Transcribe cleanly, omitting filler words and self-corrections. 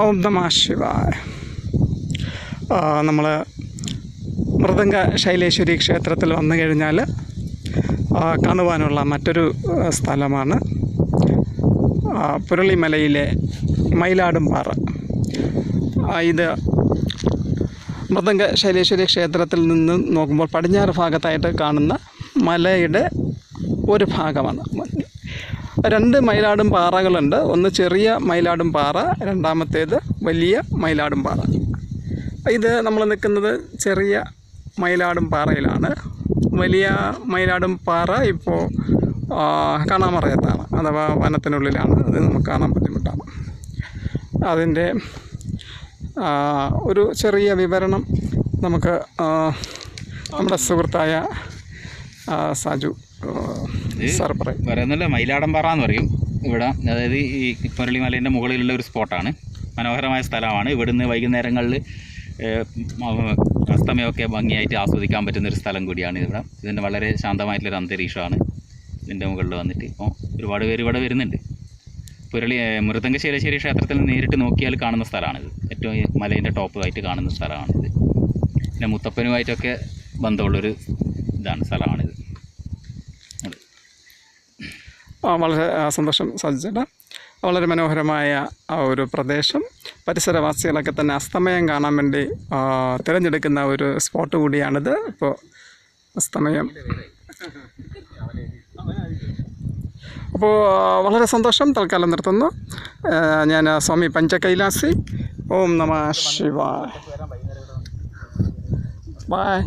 ഓം നമഃ ശിവായ. നമ്മൾ മൃദംഗ ശൈലേശ്വരി ക്ഷേത്രത്തിൽ വന്നു കഴിഞ്ഞാൽ കാണുവാനുള്ള മറ്റൊരു സ്ഥലമാണ് പുരളിമലയിലെ മയിലാടുംപാറ. ഇത് മൃദംഗ ശൈലേശ്വരി ക്ഷേത്രത്തിൽ നിന്ന് നോക്കുമ്പോൾ പടിഞ്ഞാറ് ഭാഗത്തായിട്ട് കാണുന്ന മലയുടെ ഒരു ഭാഗമാണ്. 2 മയിലാടും പാറകളുണ്ട്. ഒന്ന് ചെറിയ മയിലാടും പാറ, രണ്ടാമത്തേത് വലിയ മയിലാടും പാറ. ഇത് നമ്മൾ നിൽക്കുന്നത് ചെറിയ മയിലാടും പാറയിലാണ്. വലിയ മയിലാടും പാറ ഇപ്പോൾ കാണാമറയത്താണ്, അഥവാ വനത്തിനുള്ളിലാണ്. അത് നമുക്ക് കാണാൻ ബുദ്ധിമുട്ടാണ്. അതിൻ്റെ ഒരു ചെറിയ വിവരണം നമുക്ക് നമ്മുടെ സുഹൃത്തായ സാജു സാർ പറയും. പറയുന്നില്ല, മയിലാടംപാറ എന്ന് പറയും ഇവിടെ. അതായത് ഈ പുരളിമലേൻ്റെ മുകളിലുള്ള ഒരു സ്പോട്ടാണ്. മനോഹരമായ സ്ഥലമാണ്. ഇവിടുന്ന് വൈകുന്നേരങ്ങളിൽ അസ്തമയമൊക്കെ ഭംഗിയായിട്ട് ആസ്വദിക്കാൻ പറ്റുന്നൊരു സ്ഥലം കൂടിയാണ് ഇവിടെ. ഇതിൻ്റെ വളരെ ശാന്തമായിട്ടുള്ളൊരു അന്തരീക്ഷമാണ് ഇതിൻ്റെ മുകളിൽ വന്നിട്ട്. ഇപ്പോൾ ഒരുപാട് പേര് ഇവിടെ വരുന്നുണ്ട്. മൃദംഗ ശൈലേശ്വരി ക്ഷേത്രത്തിൽ നിന്ന് നേരിട്ട് നോക്കിയാൽ കാണുന്ന സ്ഥലമാണിത്. ഏറ്റവും മലേൻ്റെ ടോപ്പായിട്ട് കാണുന്ന സ്ഥലമാണിത്. പിന്നെ മുത്തപ്പനുമായിട്ടൊക്കെ ബന്ധമുള്ളൊരു സ്ഥലമാണിത്. വളരെ സന്തോഷം സാധിച്ചേട്ടാ. വളരെ മനോഹരമായ ആ ഒരു പ്രദേശം. പരിസരവാസികളൊക്കെ തന്നെ അസ്തമയം കാണാൻ വേണ്ടി തിരഞ്ഞെടുക്കുന്ന ഒരു സ്പോട്ട് കൂടിയാണിത്. ഇപ്പോൾ അസ്തമയം. അപ്പോൾ വളരെ സന്തോഷം. തൽക്കാലം നിർത്തുന്നു. ഞാൻ സ്വാമി പഞ്ചകൈലാസി. ഓം നമഃ ശിവായ. ബൈ.